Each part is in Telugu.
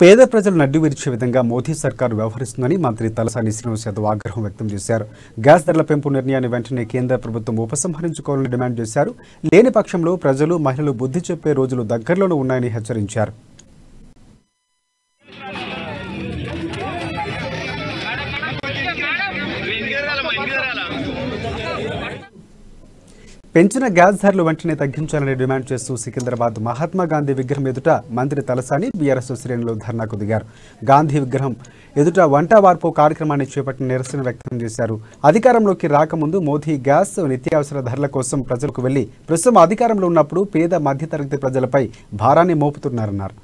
పేద ప్రజలు నడ్డి విరిచే విధంగా మోదీ సర్కారు వ్యవహరిస్తుందని మంత్రి తలసాని శ్రీనివాస్ యాదవ్ ఆగ్రహం వ్యక్తం చేశారు. గ్యాస్ ధరల పెంపు నిర్ణయాన్ని వెంటనే కేంద్ర ప్రభుత్వం ఉపసంహరించుకోవాలని డిమాండ్ చేశారు. లేని పక్షంలో ప్రజలు మహిళలు బుద్ధి చెప్పే రోజులు దగ్గరలోనే ఉన్నాయని హెచ్చరించారు. పెంచిన గ్యాస్ ధరలు వెంటనే తగ్గించాలని డిమాండ్ చేస్తూ సికింద్రాబాద్ మహాత్మా గాంధీ విగ్రహం ఎదుట మంత్రి తలసాని బీఆర్ఎస్ శ్రేణులు ధర్నాకు దిగారు. గాంధీ విగ్రహం ఎదుట వంట వార్పు కార్యక్రమాన్ని చేపట్టి నిరసన వ్యక్తం చేశారు. అధికారంలోకి రాకముందు మోదీ గ్యాస్ నిత్యావసర ధరల కోసం ప్రజలకు వెళ్లి ప్రస్తుతం అధికారంలో ఉన్నప్పుడు పేద మధ్యతరగతి ప్రజలపై భారాన్ని మోపుతున్నారన్నారు.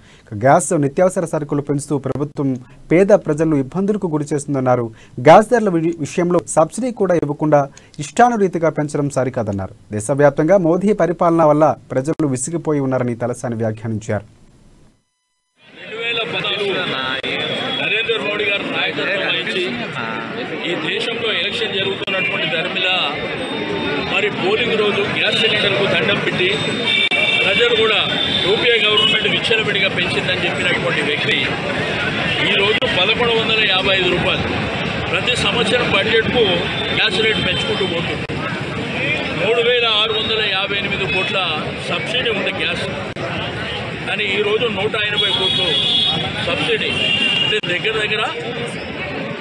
గ్యాస్ నిత్యావసర సరుకులు పెంచుతూ ప్రభుత్వం పేద ప్రజలను ఇబ్బందులకు గురి చేస్తుందన్నారు. గ్యాస్ ధరల విషయంలో సబ్సిడీ కూడా ఇవ్వకుండా ఇష్టానురీతిగా పెంచడం సరికాదన్నారు. దేశవ్యాప్తంగా మోదీ పరిపాలన వల్ల ప్రజలు విసిగిపోయి ఉన్నారని తలసాని వ్యాఖ్యానించారు. 2014 నరేంద్ర మోడీ గారు నాయకత్వం వహించి ఈ దేశంలో ఎలక్షన్ జరుగుతున్నటువంటి ధర్మిలా మరి పోలింగ్ రోజు గ్యాస్ సిలిండర్కు దండం పెట్టి ప్రజలు కూడా యూపీఏ గవర్నమెంట్ విచ్చలవిడిగా పెంచిందని చెప్పినటువంటి వ్యక్తి ఈరోజు 1155 రూపాయలు ప్రతి సంవత్సరం బడ్జెట్కు గ్యాస్ రేట్ పెంచుకుంటూ పోతుంది. 3658 కోట్ల సబ్సిడీ ఉంది గ్యాస్ కానీ ఈరోజు 180 కోట్లు సబ్సిడీ అంటే దగ్గర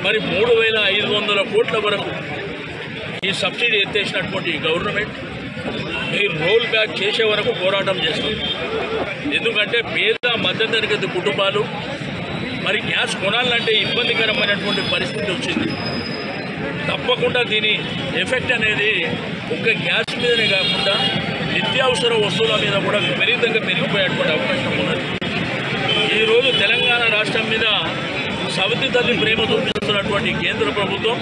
మరి 3500 కోట్ల వరకు ఈ సబ్సిడీ ఎత్తేసినటువంటి గవర్నమెంట్ మీరు రోల్ బ్యాక్ చేసే వరకు పోరాటం చేస్తుంది. ఎందుకంటే పేద మధ్యతరగతి కుటుంబాలు మరి గ్యాస్ కొనాలంటే ఇబ్బందికరమైనటువంటి పరిస్థితి వచ్చింది. తప్పకుండా దీని ఎఫెక్ట్ అనేది ఒక్క గ్యాస్ మీదనే కాకుండా నిత్యావసర వస్తువుల మీద కూడా విపరీతంగా పెరిగిపోయేటువంటి అవకాశం ఉన్నది. ఈరోజు తెలంగాణ రాష్ట్రం మీద సవతి తల్లి ప్రేమ చూపిస్తున్నటువంటి కేంద్ర ప్రభుత్వం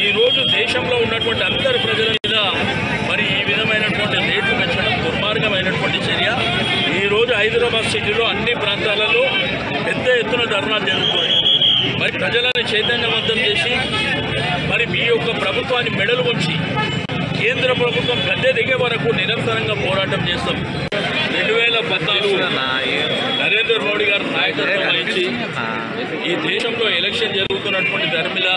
ఈరోజు దేశంలో ఉన్నటువంటి అందరి ప్రజల మీద మరి ఈ విధమైనటువంటి రేట్లు పెంచడం దుర్మార్గమైనటువంటి చర్య. ఈరోజు హైదరాబాద్ సిటీలో అన్ని ప్రాంతాలలో పెద్ద ఎత్తున ధర్నాలు జరుగుతున్నాయి. మరి ప్రజలను చైతన్యవంతం చేసి మరి మీ యొక్క ప్రభుత్వాన్ని మెడలు ఉంచి కేంద్ర ప్రభుత్వం గద్దె దిగే వరకు నిరంతరంగా పోరాటం చేస్తాం. 2014 నరేంద్ర మోడీ గారు నాయకత్వం వహించి ఈ దేశంలో ఎలక్షన్ జరుగుతున్నటువంటి ధర్మిలా